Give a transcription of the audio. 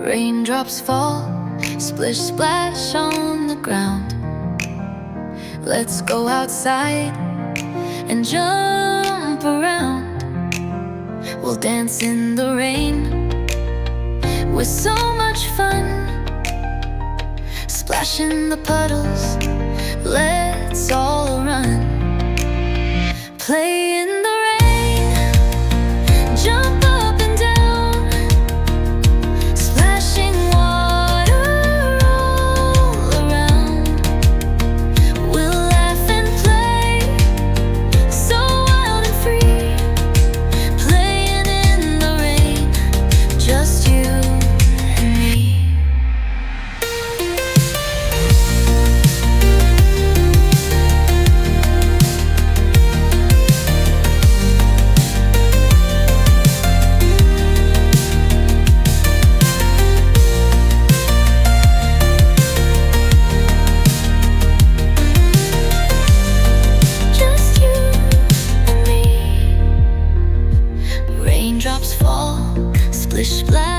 Raindrops fall, splish splash on the ground. Let's go outside and jump around. We'll dance in the rain with so much fun. Splash in the puddles, let's all run. Play in the rain, jump up and down, splashing water all around. We'll laugh and play, so wild and free, playing in the rain, just you and me. Raindrops fall, splish splash